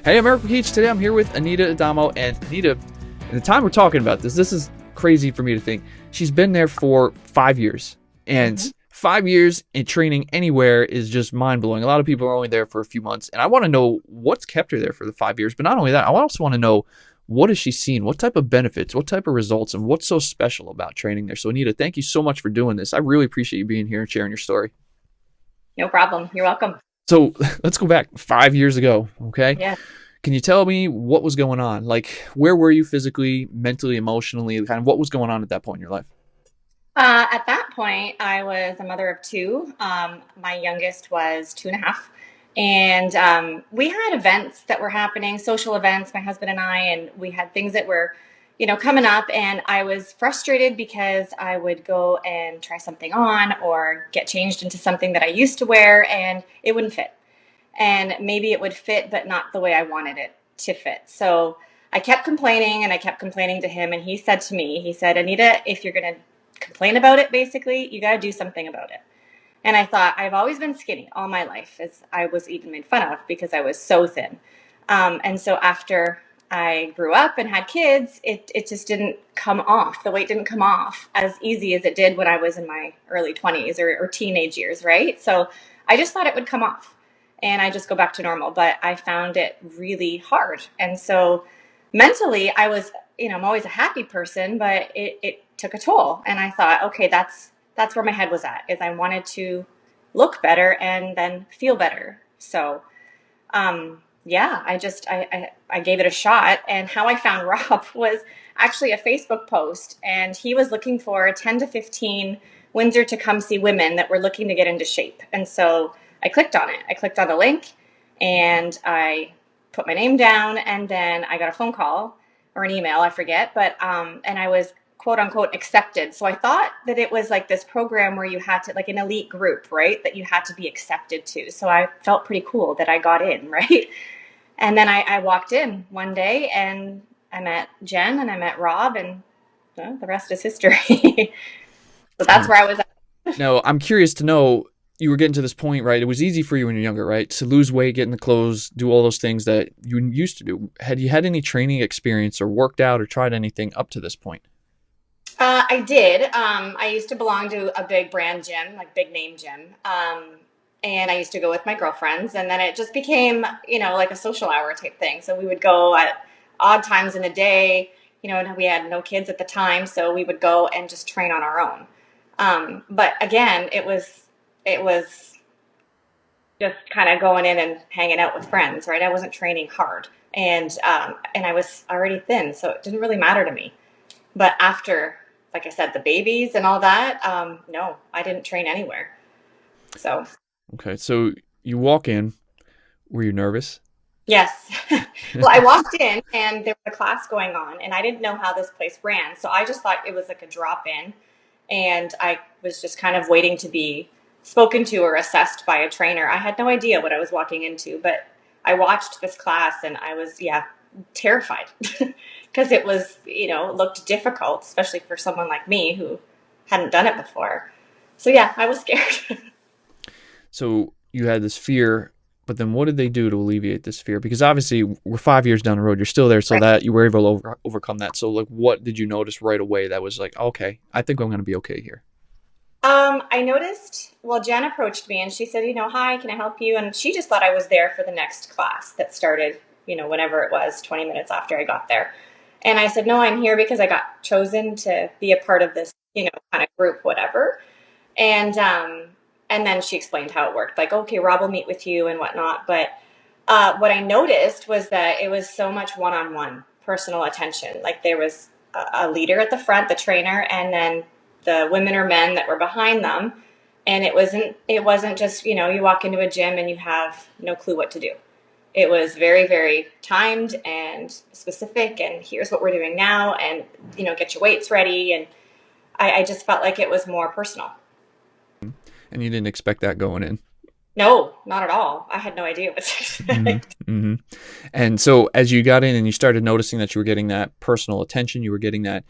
Hey, I'm Eric Peach. Today I'm here with Anita Adamo. And Anita, in the time we're talking about this is crazy for me to think. She's been there for 5 years. And hmm 5 years in training anywhere is just mind blowing. A lot of people are only there for a few months. And I want to know what's kept her there for the 5 years. But not only that, I also want to know what has she seen? What type of benefits? What type of results? And what's so special about training there? So, Anita, thank you so much for doing this. I really appreciate you being here and sharing your story. No problem. You're welcome. So, let's go back 5 years ago. Okay. Yeah. Can you tell me what was going on? Like, where were you physically, mentally, emotionally? Kind of what was going on at that point in your life? At that point, I was a mother of two. My youngest was 2.5. And we had events that were happening, social events, my husband and I, and we had things that were, coming up. And I was frustrated because I would go and try something on or get changed into something that I used to wear and it wouldn't fit. And maybe it would fit, but not the way I wanted it to fit. So I kept complaining and I kept complaining to him. And he said to me, he said, Anita, if you're going to complain about it, basically, you got to do something about it. And I thought, I've always been skinny all my life, as I was even made fun of because I was so thin. And so after I grew up and had kids, it just didn't come off. The weight didn't come off as easy as it did when I was in my early 20s or teenage years, right? So I just thought it would come off and I just go back to normal. But I found it really hard. And so mentally, I was, I'm always a happy person, but it took a toll. And I thought, okay, that's where my head was at, is I wanted to look better and then feel better. So yeah, I gave it a shot. And how I found Rob was actually a Facebook post, and he was looking for 10 to 15 Windsor Tecumseh women that were looking to get into shape. And so I clicked on it. I clicked on the link and I put my name down, and then I got a phone call or an email, I forget, but and I was quote unquote accepted. So I thought that it was like this program where you had to, like an elite group, right? That you had to be accepted to. So I felt pretty cool that I got in, right? And then I walked in one day and I met Jen and I met Rob, and well, the rest is history. So that's And where I was at. now I'm curious to know, you were getting to this point, right? It was easy for you when you're younger, right? To lose weight, get in the clothes, do all those things that you used to do. Had you had any training experience or worked out or tried anything up to this point? I did. I used to belong to a big brand gym, like big name gym. And I used to go with my girlfriends, and then it just became, like a social hour type thing. So we would go at odd times in the day, and we had no kids at the time, so we would go and just train on our own. But again, it was just kind of going in and hanging out with friends, right? I wasn't training hard, and I was already thin, so it didn't really matter to me. But after, like I said, the babies and all that, no, I didn't train anywhere. So, Okay, so you walk in. Were you nervous? yes. Well, I walked in and there was a class going on, and I didn't know how this place ran. So I just thought it was like a drop in, and I was just kind of waiting to be spoken to or assessed by a trainer. I had no idea what I was walking into, but I watched this class and I was, yeah, terrified because it was, looked difficult, especially for someone like me who hadn't done it before. So yeah, I was scared. So you had this fear, but then what did they do to alleviate this fear? Because obviously we're 5 years down the road. You're still there, so Right. that you were able to overcome that. So like, what did you notice right away that was like, okay, I think I'm going to be okay here? I noticed, well, Jen approached me and she said, hi, can I help you? And she just thought I was there for the next class that started, whenever it was, 20 minutes after I got there. And I said, no, I'm here because I got chosen to be a part of this, kind of group, whatever. And and then she explained how it worked. Like, okay, Rob will meet with you and whatnot. But what I noticed was that it was so much one-on-one personal attention. Like there was a leader at the front, the trainer, and then the women or men that were behind them. And it wasn't just, you walk into a gym and you have no clue what to do. It was very, very timed and specific, and here's what we're doing now, and get your weights ready. And I just felt like it was more personal. And you didn't expect that going in. No, not at all. I had no idea what to Hmm. expect. Hmm. And so as you got in and you started noticing that you were getting that personal attention, you were getting that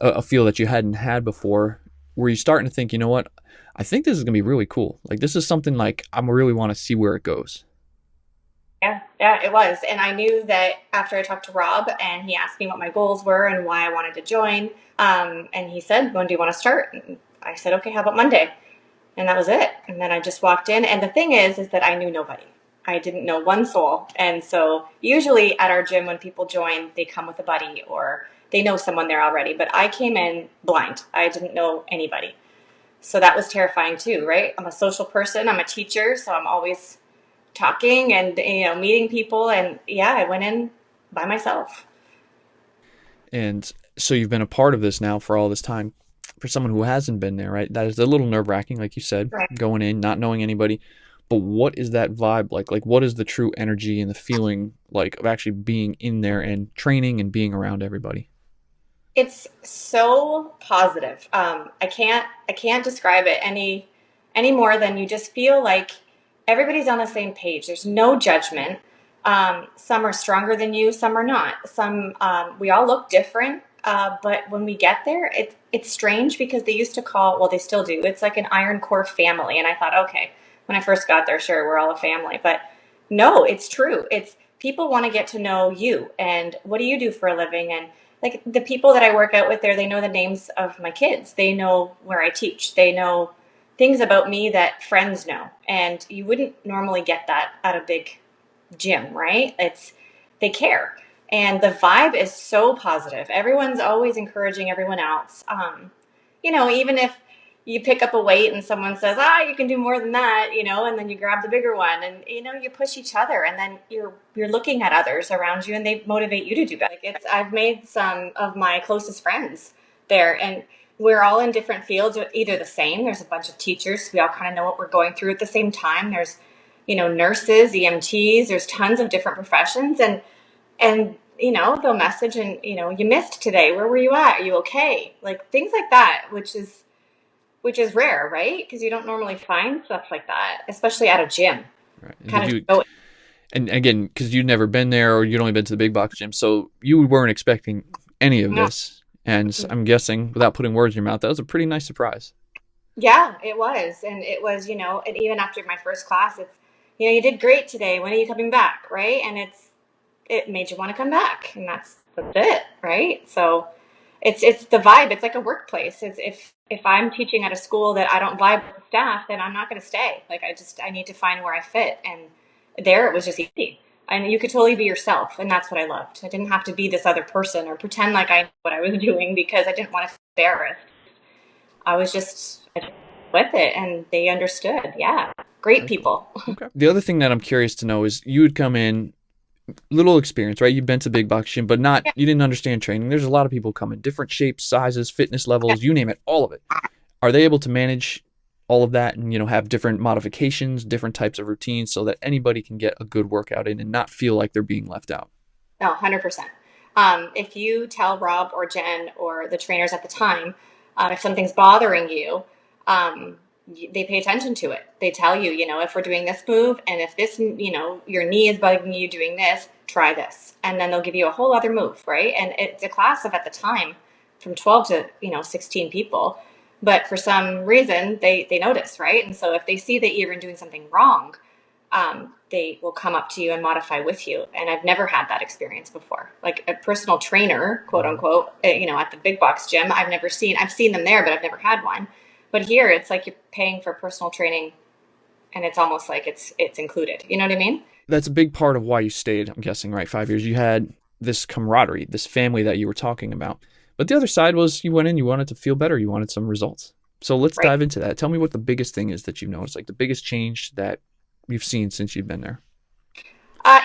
a feel that you hadn't had before, were you starting to think, you know what? I think this is gonna be really cool. Like this is something like I really want to see where it goes. Yeah, yeah, it was. And I knew that after I talked to Rob and he asked me what my goals were and why I wanted to join, and he said, "When do you want to start?" And I said, "Okay, how about Monday?" And that was it. And then I just walked in. And the thing is that I knew nobody. I didn't know one soul. And so usually at our gym, when people join, they come with a buddy or they know someone there already. But I came in blind. I didn't know anybody. So that was terrifying too, right? I'm a social person. I'm a teacher, so I'm always talking and meeting people. And yeah, I went in by myself. And so you've been a part of this now for all this time. For someone who hasn't been there, right? That is a little nerve wracking, like you said, Right. going in, not knowing anybody. But what is that vibe like? Like, what is the true energy and the feeling like of actually being in there and training and being around everybody? It's so positive. I can't describe it any more than you just feel like everybody's on the same page. There's no judgment. Some are stronger than you, some are not. Some we all look different. But when we get there, it's strange because they used to call, well, they still do. It's like an iron core family, and I thought, okay, when I first got there, sure, we're all a family, but no, it's true. It's people want to get to know you and what do you do for a living, and like the people that I work out with there, they know the names of my kids. They know where I teach. They know things about me that friends know. And you wouldn't normally get that at a big gym, right? It's they care. And the vibe is so positive. Everyone's always encouraging everyone else. Even if you pick up a weight and someone says, you can do more than that, and then you grab the bigger one and, you push each other and then you're looking at others around you and they motivate you to do better. Like I've made some of my closest friends there and we're all in different fields, either the same. There's a bunch of teachers. We all kind of know what we're going through at the same time. There's, nurses, EMTs, there's tons of different professions and they'll message and you missed today, where were you at, are you okay, like things like that, which is rare, right? Because you don't normally find stuff like that, especially at a gym. Right. And Kind did of you, show it. and again, because you'd never been there or you'd only been to the big box gym, so you weren't expecting any of Yeah. this. And I'm guessing, without putting words in your mouth, that was a pretty nice surprise. Yeah, it was. And it was, and even after my first class, it's, you did great today. When are you coming back? Right. And it made you want to come back. And that's it. Right. So it's the vibe. It's like a workplace. It's if I'm teaching at a school that I don't vibe with the staff, then I'm not going to stay. Like I need to find where I fit. And there it was just easy. And you could totally be yourself. And that's what I loved. I didn't have to be this other person or pretend like I knew what I was doing because I didn't want to be embarrassed. I was just with it and they understood. Yeah. Great Very cool. people. Okay. The other thing that I'm curious to know is you would come in little experience, right? You've been to big box gym, but not Yeah. you didn't understand training. There's a lot of people coming, different shapes, sizes, fitness Yeah. levels, you name it, all of it. Are they able to manage all of that and have different modifications, different types of routines so that anybody can get a good workout in and not feel like they're being left out? No, 100%. If you tell Rob or Jen or the trainers at the time, if something's bothering you, um, they pay attention to it. They tell you, if we're doing this move and if this, your knee is bugging you doing this, try this. And then they'll give you a whole other move, right? And it's a class of at the time from 12 to, 16 people. But for some reason, they notice, right? And so if they see that you're even doing something wrong, they will come up to you and modify with you. And I've never had that experience before. Like a personal trainer, quote Mm-hmm. unquote, at the big box gym, I've seen them there, but I've never had one. But here it's like you're paying for personal training and it's almost like it's included. You know what I mean? That's a big part of why you stayed, I'm guessing, right? 5 years. You had this camaraderie, this family that you were talking about. But the other side was you went in, you wanted to feel better, you wanted some results. So let's Right. dive into that. Tell me what the biggest thing is that you've noticed, like the biggest change that you've seen since you've been there.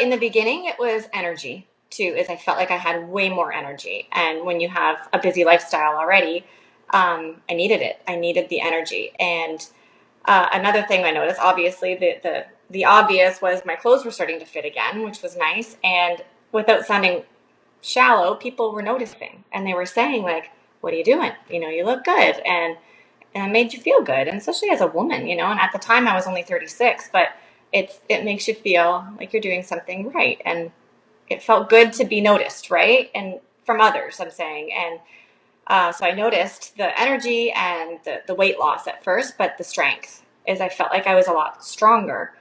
In the beginning, it was energy too, is I felt like I had way more energy. And when you have a busy lifestyle already, I needed it. I needed the energy. And another thing I noticed, obviously, the obvious was my clothes were starting to fit again, which was nice. And without sounding shallow, people were noticing and they were saying like, "What are you doing? You look good," and it made you feel good, and especially as a woman, And at the time, I was only 36, but it makes you feel like you're doing something right, and it felt good to be noticed, right? And from others, I'm saying, and so I noticed the energy and the weight loss at first, but the strength is I felt like I was a lot stronger.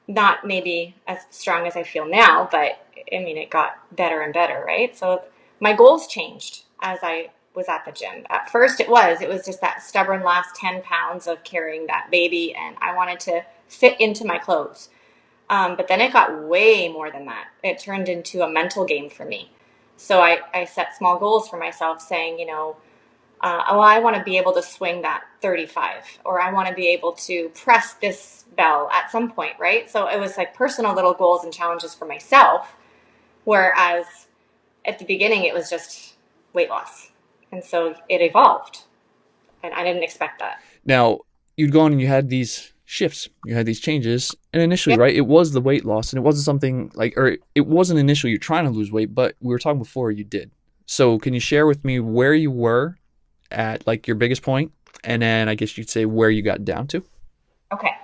Not maybe as strong as I feel now, but I mean, it got better and better, right? So my goals changed as I was at the gym. At first, it was just that stubborn last 10 pounds of carrying that baby, and I wanted to fit into my clothes. But then it got way more than that. It turned into a mental game for me. So I set small goals for myself, saying, oh, I want to be able to swing that 35, or I want to be able to press this bell at some point, right? So it was like personal little goals and challenges for myself, whereas at the beginning it was just weight loss. And so it evolved, and I didn't expect that. Now, you'd gone and you had these shifts, you had these changes, and initially, Yep. right, it was the weight loss, and it wasn't something like, or it wasn't initially you're trying to lose weight, but we were talking before you did. So, can you share with me where you were at like your biggest point, and then I guess you'd say where you got down to? Okay.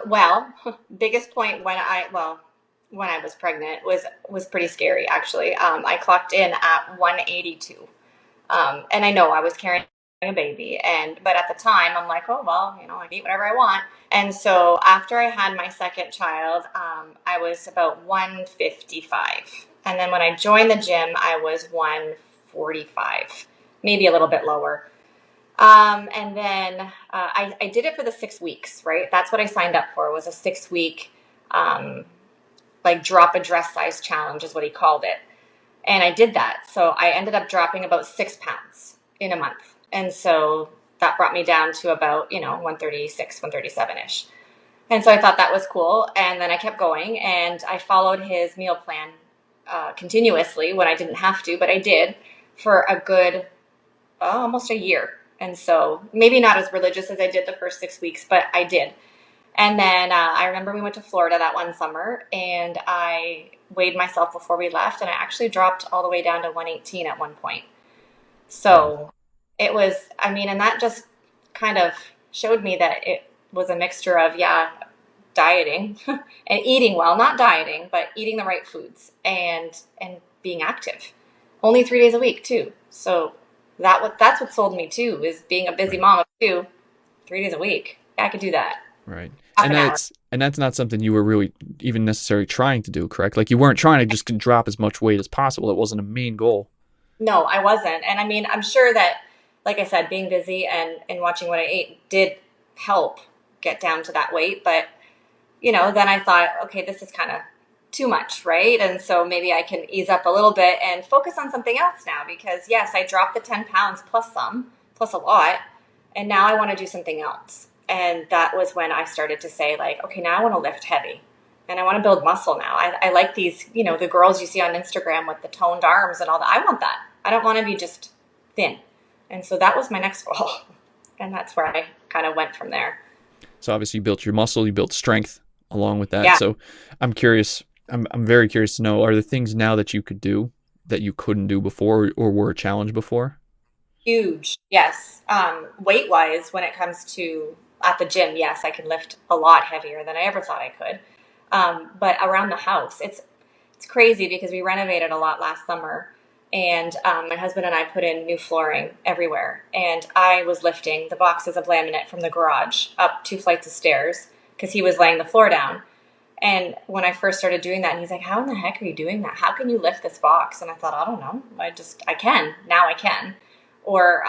Well, biggest point when I was pregnant was pretty scary actually. I clocked in at 182. And I know I was carrying a baby, but at the time I'm like, oh well, I can eat whatever I want. And so after I had my second child, I was about 155, and then when I joined the gym, I was 145, maybe a little bit lower. And then I did it for the 6 weeks, right? That's what I signed up for, was a 6 week um, like drop a dress size challenge is what he called it. And I did that. So I ended up dropping about 6 pounds in a month. And so that brought me down to about, 136, 137 ish. And so I thought that was cool. And then I kept going and I followed his meal plan continuously when I didn't have to, but I did for a good almost a year. And so maybe not as religious as I did the first 6 weeks, but I did. And then I remember we went to Florida that one summer, and I weighed myself before we left, and I actually dropped all the way down to 118 at one point. Wow. So it was, I mean, and that just kind of showed me that it was a mixture of, yeah, dieting and eating well, not dieting, but eating the right foods and being active. Only 3 days a week too. So that's what sold me too, is being a busy Right. mom of two, 3 days a week. Yeah, I could do that. Right. Half And an hour. that's not something you were really even necessarily trying to do, correct? Like you weren't trying to just drop as much weight as possible. It wasn't a main goal. No, I wasn't. And I mean, I'm sure that, like I said, being busy and watching what I ate did help get down to that weight. But, then I thought, okay, this is kind of too much, right? And so maybe I can ease up a little bit and focus on something else now because, yes, I dropped the 10 pounds plus some, plus a lot. And now I want to do something else. And that was when I started to say, like, okay, now I want to lift heavy and I want to build muscle now. I like these, the girls you see on Instagram with the toned arms and all that. I want that. I don't want to be just thin. And so that was my next goal. And that's where I kind of went from there. So obviously you built your muscle, you built strength along with that. Yeah, So I'm curious, I'm very curious to know, are there things now that you could do that you couldn't do before or were a challenge before? huge. Yes. Weight wise, when it comes to at the gym, yes, I can lift a lot heavier than I ever thought I could. But around the house, it's crazy because we renovated a lot last summer, and my husband and I put in new flooring everywhere. And I was lifting the boxes of laminate from the garage up 2 flights of stairs because he was laying the floor down. And when I first started doing that, and he's like, "How in the heck are you doing that? How can you lift this box?" And I thought, I don't know. I can. Now I can. Or,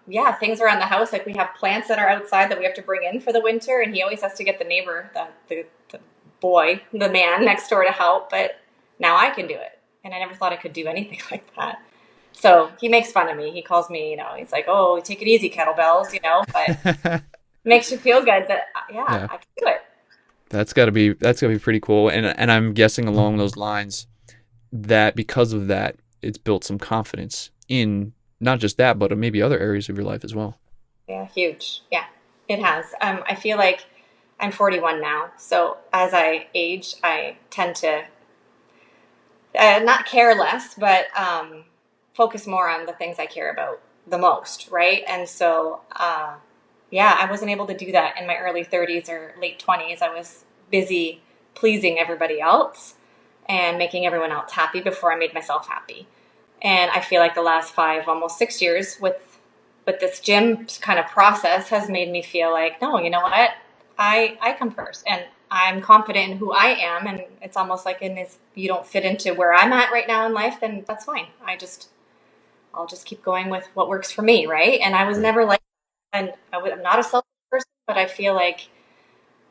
yeah, things around the house. Like we have plants that are outside that we have to bring in for the winter. And he always has to get the neighbor, the boy, the man next door to help. But now I can do it. And I never thought I could do anything like that. So he makes fun of me. He calls me, he's like, "Oh, take it easy, kettlebells," but it makes you feel good that, yeah, Yeah, I can do it. that's gotta be pretty cool. And I'm guessing along those lines that because of that, it's built some confidence in not just that, but maybe other areas of your life as well. Yeah, huge. Yeah, it has. I feel like I'm 41 now. So as I age, I tend to not care less, but focus more on the things I care about the most, right? And so, yeah, I wasn't able to do that in my early 30s or late 20s. I was busy pleasing everybody else and making everyone else happy before I made myself happy. And I feel like the last 5, almost 6 years with this gym kind of process has made me feel like, no, you know what? I come first, and I'm confident in who I am, and it's almost like in this, you don't fit into where I'm at right now in life, then that's fine. I'll just keep going with what works for me, right? And I was Right. never like, and I'm not a selfish person, but I feel like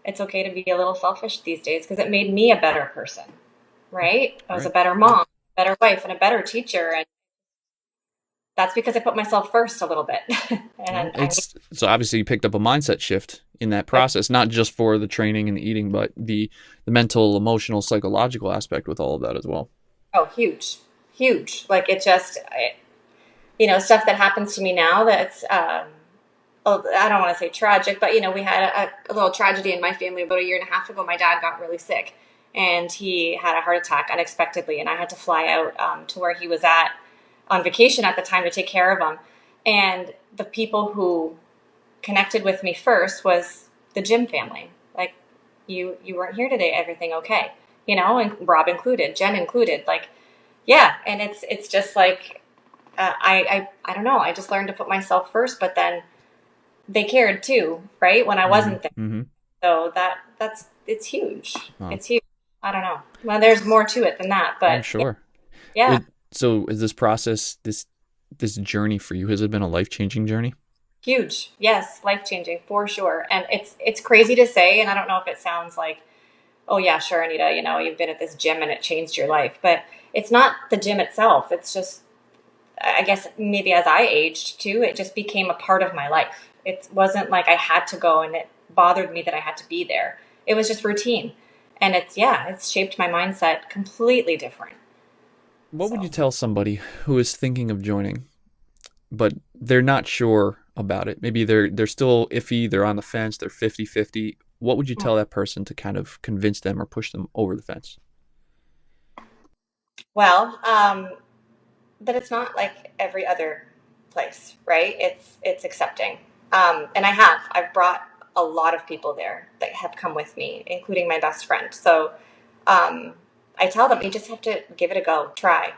it's okay to be a little selfish these days because it made me a better person, right? I was a Right. better mom, better wife, and a better teacher, and that's because I put myself first a little bit. Right. and I It's so obviously you picked up a mindset shift in that process, not just for the training and the eating, but the mental, emotional, psychological aspect with all of that as well. oh, huge, huge. Like it just, stuff that happens to me now that's, oh, I don't want to say tragic, but we had a little tragedy in my family about a year and a half ago. My dad got really sick, and he had a heart attack unexpectedly, and I had to fly out to where he was at on vacation at the time to take care of him. And the people who connected with me first was the gym family. Like, you weren't here today. Everything okay? And Rob included, Jen included. Like, yeah, and it's just like I don't know. I just learned to put myself first, but then they cared too, right? When I Mm-hmm. wasn't there. Mm-hmm. So that's it's huge. Wow. It's huge. I don't know. Well, there's more to it than that, I'm but yeah, sure. yeah, It, so is this process, this journey for you, has it been a life-changing journey? huge. Yes, life changing for sure. And it's crazy to say, and I don't know if it sounds like, oh yeah, sure, Anita, you've been at this gym and it changed your life, but it's not the gym itself. It's just, I guess maybe as I aged too, it just became a part of my life. It wasn't like I had to go and it bothered me that I had to be there. It was just routine. And it's shaped my mindset completely different. What would you So, tell somebody who is thinking of joining, but they're not sure about it? Maybe they're still iffy, they're on the fence, they're 50-50. What would you tell that person to kind of convince them or push them over the fence? well, but it's not like every other place, right? It's accepting. And I've brought a lot of people there that have come with me, including my best friend. So um, I tell them you just have to give it a go, try.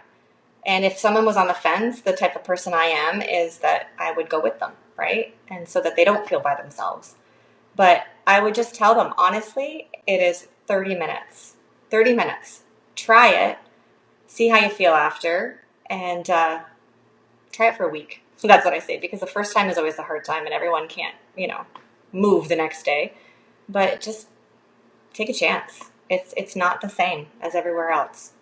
And if someone was on the fence, the type of person I am is that I would go with them, right? And so that they don't feel by themselves. But I would just tell them, honestly, it is 30 minutes. 30 minutes. Try it, see how you feel after, and try it for a week. So that's what I say, because the first time is always the hard time and everyone can't, move the next day. But just take a chance. It's not the same as everywhere else.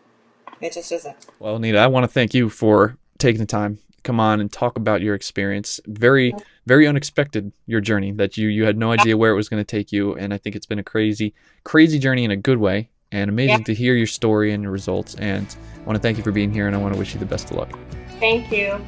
It just isn't. Well, Nita, I want to thank you for taking the time to come on and talk about your experience. Very, very unexpected, your journey, that you had no idea where it was going to take you. And I think it's been a crazy, crazy journey in a good way, and Yeah. amazing to hear your story and your results. And I want to thank you for being here, and I want to wish you the best of luck. Thank you.